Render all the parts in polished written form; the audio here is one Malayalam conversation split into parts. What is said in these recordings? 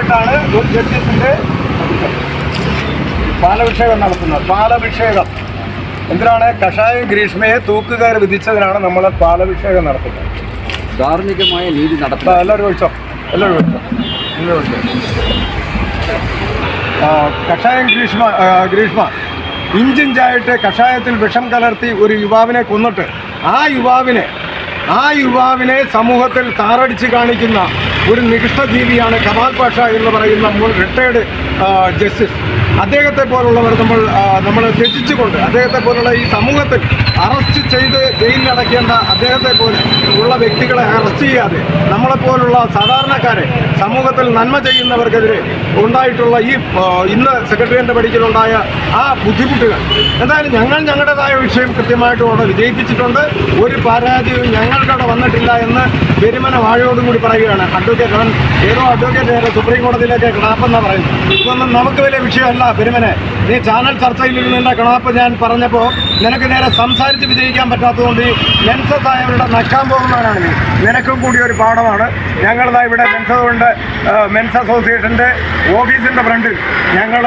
ആദ്യമായിട്ടാണ് ഒരു ജഡ്ജസിൻ്റെ പാലഭിഷേകം നടത്തുന്നത്. പാലഭിഷേകം എന്തിനാണ്? കഷായം ഗ്രീഷ്മയെ തൂക്കുകയർ വിധിച്ചതിനാണ് നമ്മൾ പാലഭിഷേകം നടത്തുന്നത്. ധാർമ്മികമായ നീതി നടത്തുക. എല്ലാവരും ഒഴിച്ചോ, എല്ലാവരും ഒഴിച്ചോ, എല്ലാവരും കഷായം ഗ്രീഷ്മ ഇഞ്ചിഞ്ചായിട്ട് കഷായത്തിൽ വിഷം കലർത്തി ഒരു യുവാവിനെ കൊന്നിട്ട് ആ യുവാവിനെ സമൂഹത്തിൽ താറടിച്ച് കാണിക്കുന്ന ഒരു നികൃഷ്ടജീവിയാണ് കമാൽ പാഷ എന്ന് പറയുന്ന മുൻ റിട്ടയർഡ് ജസ്റ്റിസ്. അദ്ദേഹത്തെ പോലുള്ളവർ നമ്മൾ ത്യജിച്ചുകൊണ്ട് അദ്ദേഹത്തെ പോലുള്ള ഈ സമൂഹത്തിൽ അറസ്റ്റ് ചെയ്ത് ജയിലിലടയ്ക്കേണ്ട അദ്ദേഹത്തെ പോലെ ഉള്ള വ്യക്തികളെ അറസ്റ്റ് ചെയ്യാതെ നമ്മളെപ്പോലുള്ള സാധാരണക്കാരെ സമൂഹത്തിൽ നന്മ ചെയ്യുന്നവർക്കെതിരെ ഉണ്ടായിട്ടുള്ള ഇന്ന് സെക്രട്ടേറിയറ്റിൻ്റെ പടിക്കലുണ്ടായ ആ ബുദ്ധിമുട്ടുകൾ എന്തായാലും ഞങ്ങളുടേതായ വിഷയം കൃത്യമായിട്ട് അവിടെ വിജയിപ്പിച്ചിട്ടുണ്ട്. ഒരു പരാതിയും ഞങ്ങൾക്കവിടെ വന്നിട്ടില്ല എന്ന് പെരുമന വാഴയോടും കൂടി പറയുകയാണ് അഡ്വക്കേറ്റ്. അവൻ ഏതോ അഡ്വക്കേറ്റ് നേരെ സുപ്രീം കോടതിയിലേക്ക് കിണാപ്പെന്നാണ് പറയുന്നത്. ഇതൊന്നും നമുക്ക് വലിയ വിഷയമല്ല പെരുമനെ. നീ ചാനൽ ചർച്ചയിൽ നിന്ന കിണാപ്പ് ഞാൻ പറഞ്ഞപ്പോൾ നിനക്ക് നേരെ സംസാരിച്ച് വിജയിക്കാൻ പറ്റാത്തതുകൊണ്ട് ഈ മെൻസസ് ആയവരുടെ നക്കാൻ പോകുന്നവരാണ് നീ. നിനക്കും കൂടി ഒരു പാഠമാണ്. ഞങ്ങളിതാ ഇവിടെ മെൻസ് അസോസിയേഷൻ്റെ ഓഫീസിൻ്റെ ഫ്രണ്ടിൽ ഞങ്ങൾ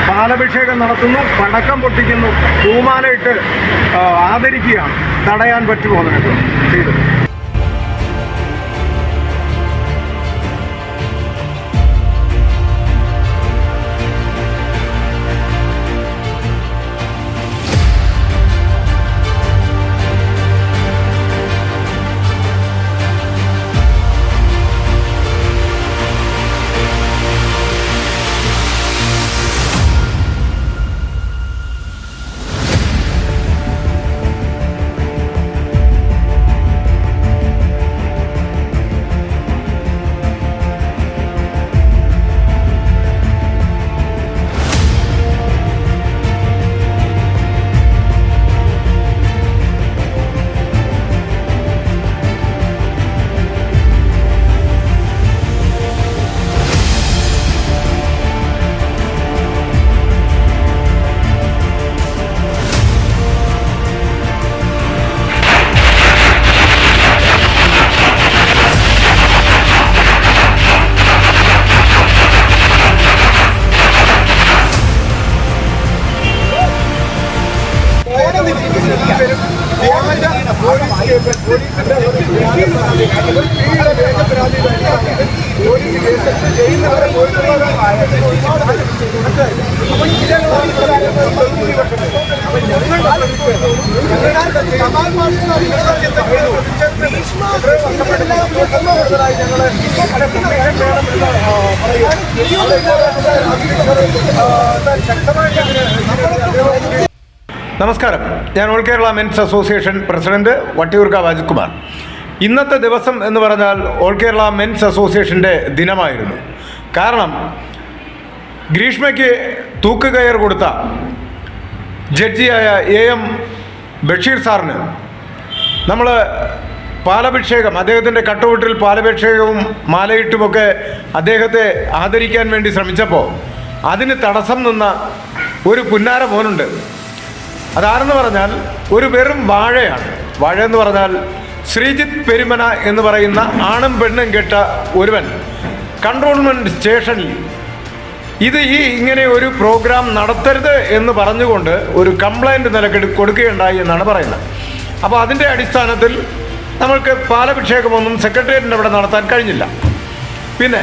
പാലഭിഷേകം നടത്തുന്നു, പടക്കം പൊട്ടിക്കുന്നു, പൂമാലയിട്ട് ആദരിക്കുകയാണ്. തടയാൻ പറ്റുമോ നിനക്ക്? ചെയ്തു. നമസ്കാരം, ഞാൻ all Kerala men's association president Vattiyoorkavu Ajithkumar. ഇന്നത്തെ ദിവസം എന്ന് പറഞ്ഞാൽ ഓൾ കേരള മെൻസ് അസോസിയേഷൻ്റെ ദിനമായിരുന്നു. കാരണം ഗ്രീഷ്മയ്ക്ക് തൂക്കുകയർ കൊടുത്ത ജഡ്ജിയായ AM ബഷീർ സാറിന് നമ്മൾ പാലഭിഷേകം, അദ്ദേഹത്തിൻ്റെ കട്ടൗട്ടിൽ പാലഭിഷേകവും മാലയിട്ടുമൊക്കെ അദ്ദേഹത്തെ ആദരിക്കാൻ വേണ്ടി ശ്രമിച്ചപ്പോൾ അതിന് തടസ്സം നിന്ന ഒരു പുന്നാര മോനുണ്ട്. അതാരെന്ന് പറഞ്ഞാൽ ഒരു വെറും വാഴയാണ്. വാഴ എന്ന് പറഞ്ഞാൽ ശ്രീജിത്ത് പെരുമന എന്ന് പറയുന്ന ആണും പെണ്ണും കെട്ട ഒരുവൻ കൺട്രോൾമെൻറ്റ് സ്റ്റേഷനിൽ ഇങ്ങനെ ഒരു പ്രോഗ്രാം നടത്തരുത് എന്ന് പറഞ്ഞുകൊണ്ട് ഒരു കംപ്ലൈൻറ്റ് കൊടുക്കുകയുണ്ടായി എന്നാണ് പറയുന്നത്. അപ്പോൾ അതിൻ്റെ അടിസ്ഥാനത്തിൽ നമ്മൾക്ക് പാലഭിഷേകമൊന്നും സെക്രട്ടേറിയറ്റിൻ്റെ അവിടെ നടത്താൻ കഴിഞ്ഞില്ല. പിന്നെ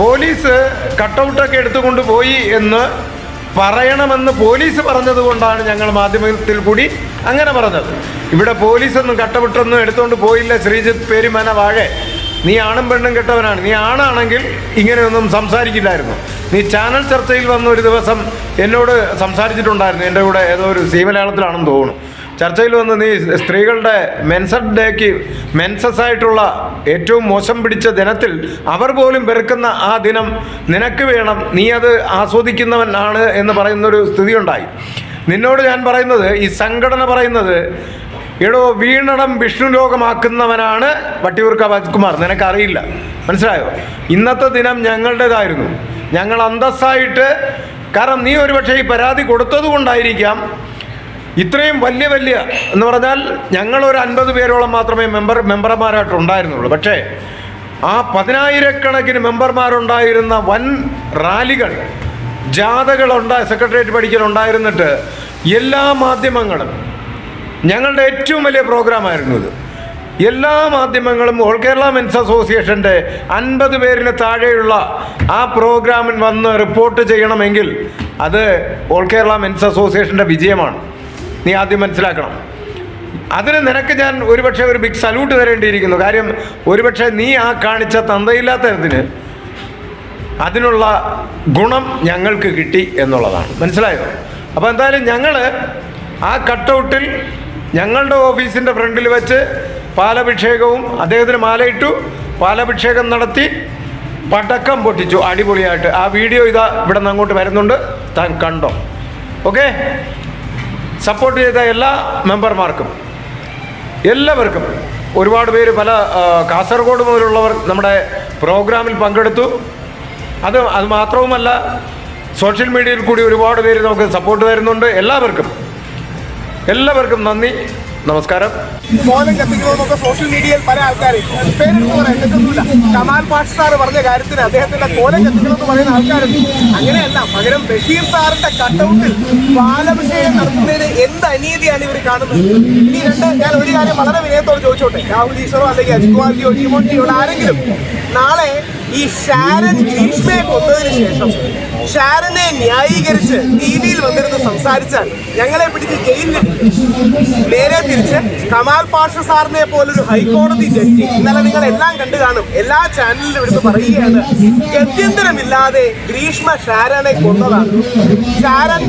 പോലീസ് കട്ടൗട്ടൊക്കെ എടുത്തുകൊണ്ട് പോയി എന്ന് പറയണമെന്ന് പോലീസ് പറഞ്ഞതുകൊണ്ടാണ് ഞങ്ങൾ മാധ്യമത്തിൽ കൂടി അങ്ങനെ പറഞ്ഞത്. ഇവിടെ പോലീസൊന്നും കട്ടവിട്ടൊന്നും എടുത്തുകൊണ്ട് പോയില്ല. ശ്രീജിത്ത് പെരുമന വാഴെ, നീ ആണും പെണ്ണും കെട്ടവനാണ്. നീ ആണാണെങ്കിൽ ഇങ്ങനെയൊന്നും സംസാരിക്കില്ലായിരുന്നു. നീ ചാനൽ ചർച്ചയിൽ വന്ന ഒരു ദിവസം എന്നോട് സംസാരിച്ചിട്ടുണ്ടായിരുന്നു. എൻ്റെ കൂടെ ഏതോ ഒരു മലയാളത്തിലാണെന്ന് തോന്നുന്നു. ചർച്ചയിൽ വന്ന് നീ സ്ത്രീകളുടെ മെൻസസ് ആയിട്ടുള്ള ഏറ്റവും മോശം പിടിച്ച ദിനത്തിൽ അവർ പോലും വെറുക്കുന്ന ആ ദിനം നിനക്ക് വേണം, നീ അത് ആസ്വദിക്കുന്നവനാണ് എന്ന് പറയുന്നൊരു സ്ഥിതിയുണ്ടായി. നിന്നോട് ഞാൻ പറയുന്നത്, ഈ സംഘടന പറയുന്നത്, എടോ വീണടം വിഷ്ണു ലോകമാക്കുന്നവനാണ് വട്ടിയൂർക്കാവ് അജിത്കുമാർ. നിനക്കറിയില്ല, മനസ്സിലായോ? ഇന്നത്തെ ദിനം ഞങ്ങളുടേതായിരുന്നു. ഞങ്ങൾ അന്തസ്സായിട്ട്, കാരണം നീ ഒരുപക്ഷെ ഈ പരാതി കൊടുത്തത് കൊണ്ടായിരിക്കാം ഇത്രയും വലിയ എന്ന് പറഞ്ഞാൽ ഞങ്ങളൊരു 50 പേരോളം മാത്രമേ മെമ്പർമാരായിട്ടുണ്ടായിരുന്നുള്ളൂ. പക്ഷേ ആ 10,000-കണക്കിന് മെമ്പർമാരുണ്ടായിരുന്ന വൻ റാലികൾ, സെക്രട്ടേറിയറ്റ് പഠിക്കലുണ്ടായിരുന്നിട്ട് എല്ലാ മാധ്യമങ്ങളും, ഞങ്ങളുടെ ഏറ്റവും വലിയ പ്രോഗ്രാമായിരുന്നു ഇത്, എല്ലാ മാധ്യമങ്ങളും ഓൾ കേരള മെൻസ് അസോസിയേഷൻ്റെ 50 പേരിന് താഴെയുള്ള ആ പ്രോഗ്രാമിൽ വന്ന് റിപ്പോർട്ട് ചെയ്യണമെങ്കിൽ അത് ഓൾ കേരള മെൻസ് അസോസിയേഷൻ്റെ വിജയമാണ്. നീ ആദ്യം മനസ്സിലാക്കണം. അതിന് നിനക്ക് ഞാൻ ഒരുപക്ഷെ ഒരു ബിഗ് സല്യൂട്ട് തരേണ്ടിയിരിക്കുന്നു. കാര്യം ഒരുപക്ഷെ നീ ആ കാണിച്ച തന്തയില്ലാത്ത തരത്തിന് അതിനുള്ള ഗുണം ഞങ്ങൾക്ക് കിട്ടി എന്നുള്ളതാണ്. മനസ്സിലായോ? അപ്പോൾ എന്തായാലും ഞങ്ങൾ ആ കട്ടൗട്ടിൽ ഞങ്ങളുടെ ഓഫീസിൻ്റെ ഫ്രണ്ടിൽ വെച്ച് പാലഭിഷേകവും അദ്ദേഹത്തിന് മാലയിട്ടു, പാലഭിഷേകം നടത്തി, പടക്കം പൊട്ടിച്ചു അടിപൊളിയായിട്ട്. ആ വീഡിയോ ഇതാ ഇവിടെ നിന്ന് അങ്ങോട്ട് വരുന്നുണ്ട്, താൻ കണ്ടോ? ഓക്കെ. സപ്പോർട്ട് ചെയ്ത എല്ലാ മെമ്പർമാർക്കും, എല്ലാവർക്കും, ഒരുപാട് പേര് പല കാസർഗോഡ് മുതലുള്ളവർ നമ്മുടെ പ്രോഗ്രാമിൽ പങ്കെടുത്തു. അത് മാത്രവുമല്ല, സോഷ്യൽ മീഡിയയിൽ കൂടി ഒരുപാട് പേര് നമുക്ക് സപ്പോർട്ട് തരുന്നുണ്ട്. എല്ലാവർക്കും നന്ദി, നമസ്കാരം. ഫോണിൽ കത്തിക്കണമെന്നൊക്കെ സോഷ്യൽ മീഡിയയിൽ പല ആൾക്കാരും പേരെടുത്ത് പറയാൻ തെറ്റൊന്നുമില്ല. കമാൽ പാഷ സാറ് പറഞ്ഞ കാര്യത്തിന് അദ്ദേഹത്തിന്റെ കോലം കത്തിക്കണമെന്ന് പറയുന്ന ആൾക്കാരുണ്ട്. അങ്ങനെയല്ല, പകരം ബഷീർ സാറിന്റെ കട്ടൗട്ടിൽ പാലഭിഷേകം നടത്തുന്നതിന് എന്ത് അനീതിയാണ് ഇവർ കാണുന്നത്? ഇനി ഞാൻ ഒരു കാര്യം വളരെ വിനയത്തോട് ചോദിച്ചോട്ടെ. രാഹുൽ ഈശ്വറോ അല്ലെങ്കിൽ അജിത് കുമാർജിയോ ടീമോട്ടിയോ ആരെങ്കിലും നാളെ ഈ ഷാരൻ ഗ്രീഷ്മയെ കൊന്നതിന് ശേഷം ഷാരനെ ന്യായീകരിച്ച് ടിവിയിൽ വന്നിരുന്ന് സംസാരിച്ചാൽ ഞങ്ങളെ പിടിച്ച് ജയിലിൽ, നേരെ തിരിച്ച് കമാൽ പാഷ സാറിനെ പോലൊരു ഹൈക്കോടതി ജഡ്ജി, ഇന്നലെ നിങ്ങൾ എല്ലാം കണ്ടു കാണും, എല്ലാ ചാനലിലും എടുത്ത് പറയുകയാണ്, ഗത്യന്തരമില്ലാതെ ഗ്രീഷ്മ ഷാരനെ കൊന്നതാണ്. ഷാരൻ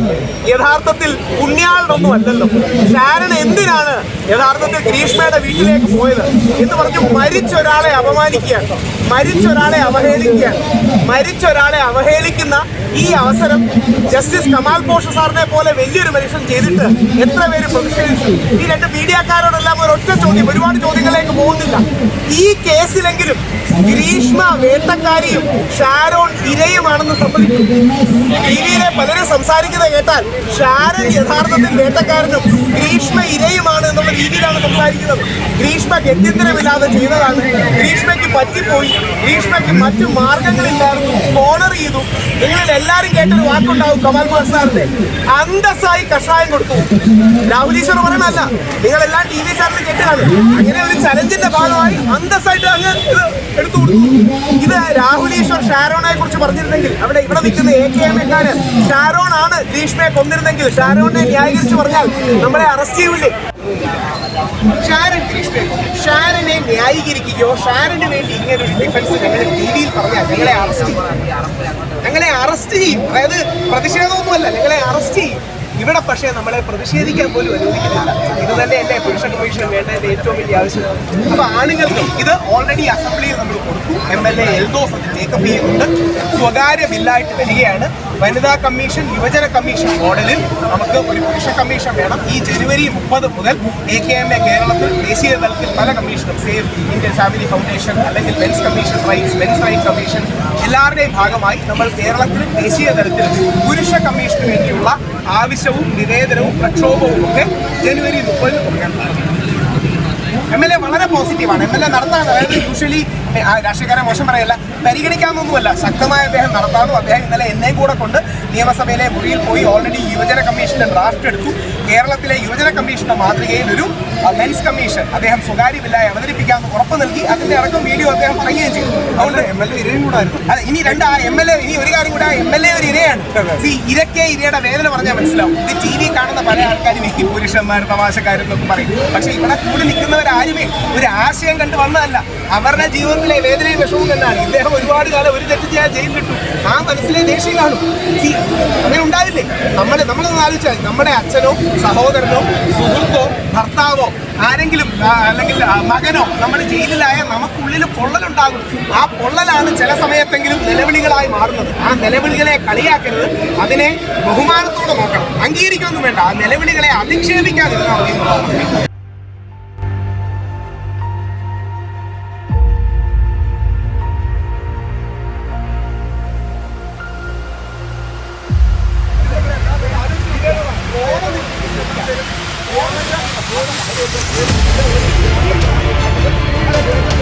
യഥാർത്ഥത്തിൽ പുണ്യാളൊന്നും അല്ലല്ലോ. ഷാരൻ എന്തിനാണ് യഥാർത്ഥത്തിൽ ഗ്രീഷ്മയുടെ വീട്ടിലേക്ക് പോയത് എന്ന് പറഞ്ഞു മരിച്ചൊരാളെ അപമാനിക്കുകയാണ്, മരിച്ചൊരാളെ അവഹേളിക്കുകയാണ്. മരിച്ചൊരാളെ അവഹേളിക്കുന്ന ഈ അവസരം ജസ്റ്റിസ് കമാൽ പാഷ സാറിനെ പോലെ വലിയൊരു മനുഷ്യൻ ചെയ്തിട്ട് എത്ര പേര് പ്രതിഷേധിച്ചു? ഈ രണ്ട് മീഡിയക്കാരോടെല്ലാം ഒരൊറ്റ ചോദ്യം, ഒരുപാട് ചോദ്യങ്ങളിലേക്ക് പോകുന്നില്ല. ഈ കേസിലെങ്കിലും ഗ്രീഷ്മ വേട്ടക്കാരിയും ഷാരോൺ ഇരയുമാണെന്ന് സമ്മതിക്കും. ടിവിയിലെ പലരും സംസാരിക്കുന്നത് കേട്ടാൽ ഷാരൻ യഥാർത്ഥത്തിൽ വേട്ടക്കാരനും ഗ്രീഷ്മ ഇരയുമാണ് എന്നുള്ള രീതിയിലാണ് സംസാരിക്കുന്നത്. ഗ്രീഷ്മ ഗത്യന്തരമില്ലാതെ ചെയ്തതാണ്, ഗ്രീഷ്മയ്ക്ക് പറ്റിപ്പോയി, ഗ്രീഷ്മയ്ക്ക് മറ്റു മാർഗങ്ങളില്ലായിരുന്നു, കോണർ ചെയ്തു. നിങ്ങളിൽ എല്ലാവരും കേട്ടൊരു വാക്കുണ്ടാവും കമാൽ പാഷ സാറിന്റെ, അന്തസ്സായി കഷായം കൊടുത്തു. രാഹുൽ ഈശ്വർ പറയണല്ല, നിങ്ങളെല്ലാം ടി വി ചാനലിൽ കേട്ടതാണ്. അങ്ങനെ ഒരു ചലഞ്ചിന്റെ ഭാഗമായി അന്തസ്സായിട്ട് അങ്ങ് ഇത് എടുത്തു കൊടുത്തു. ഇത് രാഹുൽ ഈശ്വർ ഷാരോണെ കുറിച്ച് പറഞ്ഞിരുന്നെങ്കിൽ, ഇവിടെ നിൽക്കുന്ന AKM-കാര് ഷാരോൺ ആണ് ഗ്രീഷ്മയെ കൊന്നിരുന്നെങ്കിൽ, ഷാരോണിനെ ന്യായീകരിച്ച് പറഞ്ഞാൽ നമ്മളെ അറസ്റ്റ് ചെയ്യൂലേ? ഷാരനെ ന്യായീകരിക്കുകയോ ഷാരന് വേണ്ടി ഇങ്ങനെ ഒരു ഡിഫൻസ് ഞങ്ങൾ ടിവിയിൽ പറഞ്ഞാൽ ഞങ്ങളെ അറസ്റ്റ് ചെയ്യും. അതായത് പ്രതിഷേധമൊന്നുമല്ല, ഞങ്ങളെ അറസ്റ്റ് ചെയ്യും. ഇവിടെ പക്ഷേ നമ്മളെ പ്രതിഷേധിക്കാൻ പോലും അനുവദിക്കുന്നില്ല. ഇത് തന്നെയല്ലേ പുരുഷ കമ്മീഷൻ വേണ്ടതിന്റെ ഏറ്റവും വലിയ ആവശ്യം. അപ്പൊ ആണുങ്ങൾക്ക് ഇത് ഓൾറെഡി അസംബ്ലിയിൽ നമ്മൾ കൊടുത്തു. MLA എൽദോസ് അത് ടേക്കപ്പ് ചെയ്യുന്നുണ്ട്. സ്വകാര്യ ബില്ലായിട്ട് വരികയാണ്. വനിതാ കമ്മീഷൻ, യുവജന കമ്മീഷൻ മോഡലിൽ നമുക്ക് ഒരു പുരുഷ കമ്മീഷൻ വേണം. ഈ ജനുവരി 30 മുതൽ AKM കേരളത്തിൽ ദേശീയ തലത്തിൽ പല കമ്മീഷനും, സേവ് ഇന്ത്യൻ ഫാമിലി ഫൗണ്ടേഷൻ അല്ലെങ്കിൽ men's commission rights, men's right commission, എല്ലാവരുടെയും ഭാഗമായി നമ്മൾ കേരളത്തിൽ ദേശീയ തലത്തിൽ പുരുഷ കമ്മീഷന് വേണ്ടിയുള്ള ആവശ്യവും നിവേദനവും പ്രക്ഷോഭവും ഒക്കെ ജനുവരി 30 തുടങ്ങാൻ. MLA വളരെ പോസിറ്റീവാണ്. MLA നടത്താൻ, അതായത് യൂഷ്വലി രാഷ്ട്രീയക്കാരെ മോശം പറയല്ല, പരിഗണിക്കാമെന്നൊന്നുമല്ല, ശക്തമായ അദ്ദേഹം നടത്താമെന്നും. അദ്ദേഹം ഇന്നലെ എന്നെയും കൂടെ കൊണ്ട് നിയമസഭയിലെ മുറിയിൽ പോയി ഓൾറെഡി യുവജന കമ്മീഷന്റെ ഡ്രാഫ്റ്റ് എടുത്തു. കേരളത്തിലെ യുവജന കമ്മീഷന്റെ മാതൃകയിൽ ഒരു മെൻസ് കമ്മീഷൻ അദ്ദേഹം സ്വകാര്യ ബില്ലായി അവതരിപ്പിക്കാമെന്ന് ഉറപ്പ് നൽകി. അതിന്റെ അടക്കം വീഡിയോ അദ്ദേഹം പറയുകയും ചെയ്തു. അതുകൊണ്ട് MLA ഇരയും കൂടെ ആയിരുന്നു. അതെ, ഇനി MLA ഇനി ഒരു കാര്യം കൂടെ, MLA ഒരു ഇരയാണ്. ഇരയ്ക്ക് ഇരയുടെ വേദന പറഞ്ഞാൽ മനസ്സിലാവും. ഇത് TV കാണുന്ന പല ആൾക്കാരും ഈ പുരുഷന്മാർ തമാശക്കാരെന്നൊക്കെ പറയും. പക്ഷെ ഇവിടെ കൂടി നിൽക്കുന്നവരാരുമേ ഒരു ആശയം കണ്ടു വന്നതല്ല, അവരുടെ ജീവിതത്തിലെ വേദനയും വിഷമവും തന്നെയാണ്. ഇദ്ദേഹം ഒരുപാട് കാലം ഒരു തെറ്റ് ചെയ്യാൻ ജയിലിലിട്ടു. ആ മനസ്സിലെ ദേഷ്യം കാണും. അങ്ങനെ ഉണ്ടാവില്ലേ? നമ്മളൊന്ന് ആലോചിച്ചാൽ നമ്മുടെ അച്ഛനോ സഹോദരനോ സുഹൃത്തോ ഭർത്താവോ ആരെങ്കിലും അല്ലെങ്കിൽ മകനോ നമ്മൾ ജയിലിലായ നമുക്കുള്ളിൽ പൊള്ളലുണ്ടാകും. ആ പൊള്ളലാണ് ചില സമയത്തെങ്കിലും നിലവിളികളായി മാറുന്നത്. ആ നിലവിളികളെ കളിയാക്കരുത്, അതിനെ ബഹുമാനത്തോടെ നോക്കണം. അംഗീകരിക്കൊന്നും വേണ്ട, ആ നിലവിളികളെ അധിക്ഷേപിക്കാതിരുന്നാൽ മതി. Thank you.